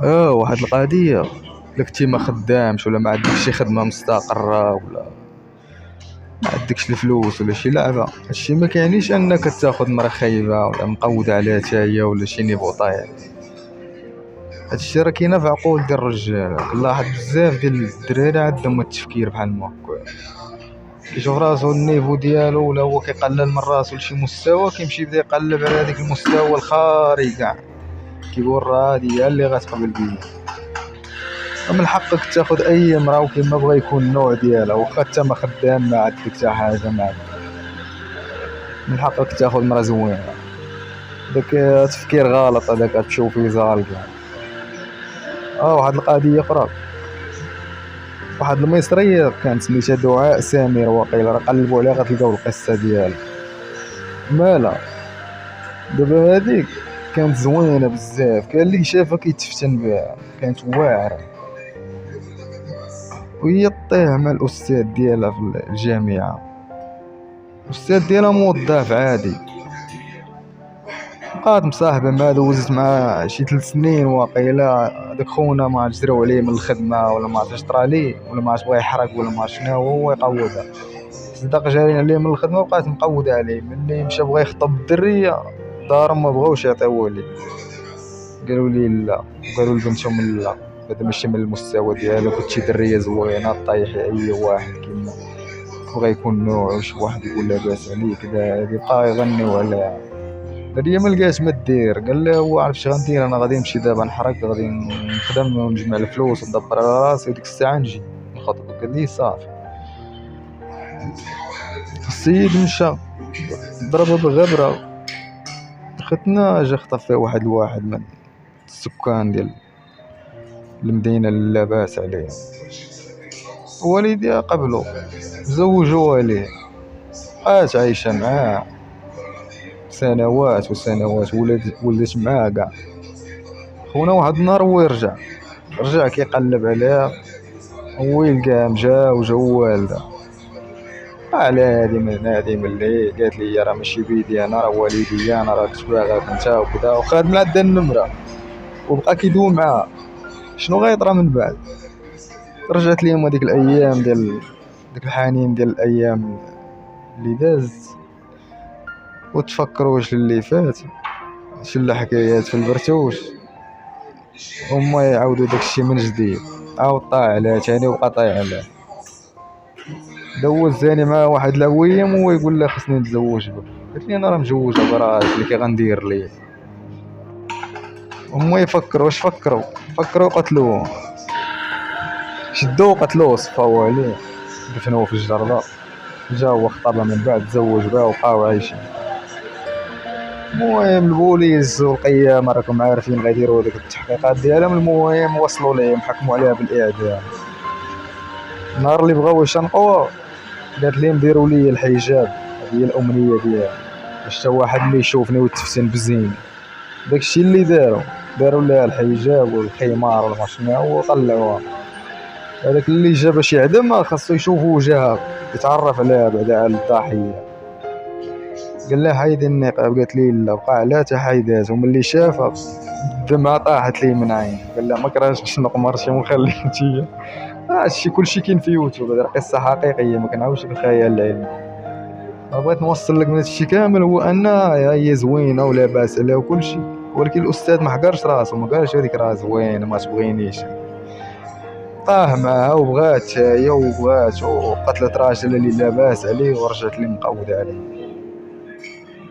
واحد القضيه. الا كنتي ما خدامش ولا ما عندكش شي خدمه مستقره ولا ما عندكش الفلوس ولا شي لعبه، هادشي ما كيعنيش انك تاخذ مرا خايبه ولا مقوده عليها حتى هي ولا شي نيفو طايح. هادشي راه كاينه في عقول ديال الرجال. كنلاحظ بزاف ديال الدراري عندهم هاد التفكير بحال هكا، كيشوف راسو النيفو ديالو ولا هو كيقلل من راسو لشي مستوى، كيمشي يبدا يقلب على هذاك المستوى الخاري كاع، كيقول راه هادي هي اللي غتقبل بيا. من حقك تاخد اي مرا وكيما بغا يكون النوع ديالها، واخا انت ما خدام ما عندك حتى حاجه ما عندك، من حقك تاخد مرا زوينه. داك تفكير غلط هذاك، تشوفي زال كاع. واحد القضيه اخرى، واحد المصريه كانت سميتها دعاء سمير، واقيلا راه قلبوا عليها غتلقاو القصه ديالها. مالا دابا هذيك كانت زوينه بزاف، كان اللي شافها كيتفتن بها، كانت واعره، وهي طيح مع الاستاذ ديالها في الجامعه. الاستاذ ديالها موظف عادي، بقات مصاحبه مع دوزت مع شي 3 سنين واقيلا. داك خونا ما جراو عليه من الخدمه ولا ما عرفتش طرا ليه ولا ما عرف بغا يحرق ولا ما شنو، هو يقودها. صدق جارين عليه من الخدمه وبقات مقوده عليه. ملي مشى بغا يخطب الدريه دارهم ما بغاوش يعطيوه ليه، قالوا لي لا، قالوا لبنتهم لا، هذا ماشي من المستوى ديالو، كنتي دريه زوينه طايحي اي واحد كيما بغا يكون نوع شي واحد يقول لاباس عليك هادي، بقى يغنيو عليها. هادي ما لقاش ما دير، قال له هو عارف اش غندير، انا غادي نمشي دابا نحرق، غادي نخدم ونجمع الفلوس وندبر على راسي، وديك الساعه نجي نخطبك. قال لي صافي. السيد مشى ضربها بغبره، ختنا جا خطف فيه واحد من السكان ديال المدينه اللي لاباس عليه. والديها قبلو زوجوها ليه، بقات عايشه معاه سنوات وسنوات، ولدت معاه كاع. خونا واحد النهار هو رجع كيقلب عليها، هو يلقاها مجا والده. على هادي ملي قالت لي راه ماشي بيدي انا، راه والدي انا، راه كنت باغاك انت وكذا، وخاد من عندها النمره وبقى كيدوي معاها. شنو غيطرا من بعد؟ رجعت ليهم هذيك الايام ديال داك الحنين ديال الايام اللي داز، وتفكروا واش اللي فات شل حكايات في البرتوش، هما يعاودوا داكشي من جديد. عاود طايح عليها تاني وبقى طايح عليها. دوز ثاني مع واحد الهويم وهو يقول لها خصني نتزوج بك. قلت لي انا راه مجوجه براسي، اللي كي غندير ليه؟ هما يفكروا واش فكروا قتلوه، شدوه قتلوه، صفاو عليه، دفنوه في الجردة. جا هو خطبها من بعد، تزوج بها وبقاو عايشين. المهم البوليس والقيامة راكم عارفين غيديروا ديك التحقيقات ديالهم. المهم وصلوا ليه، حكموا عليها بالاعدام. النهار اللي بغاو يشنقوها قالت لهم ديروا لي الحجاب، هذه هي الامنيه ديالي، باش حتى واحد اللي يشوفني ويتفتن بزين. داكشي اللي داروا لها الحجاب والخمار ولا شنو، وطلعوها. هذاك اللي جا باش يعدم خاصو يشوفوا وجهها، يتعرف عليها بعدا على الضحيه. قال لها حيدي النقاب، قالت لي لا، بقى عليها حتى حيدات. وملي شافها الدمعه طاحت ليه من عين. قال لها ما كرهتش باش نقمر شي مخلي انتيا. هادشي كلشي كاين في يوتيوب، هذه قصه حقيقيه، ما كنعاودش الخيال العلمي. بغيت نوصل لك من هادشي كامل هو ان هي زوينه ولا باس عليها وكلشي، ولكن الاستاذ ما حقرش راسو، ما قالش هذيك راه زوينه ما تبغينيش. طاح معها وبغات هي وقتلت راجل اللي لاباس عليه ورجعت لي مقود عليه.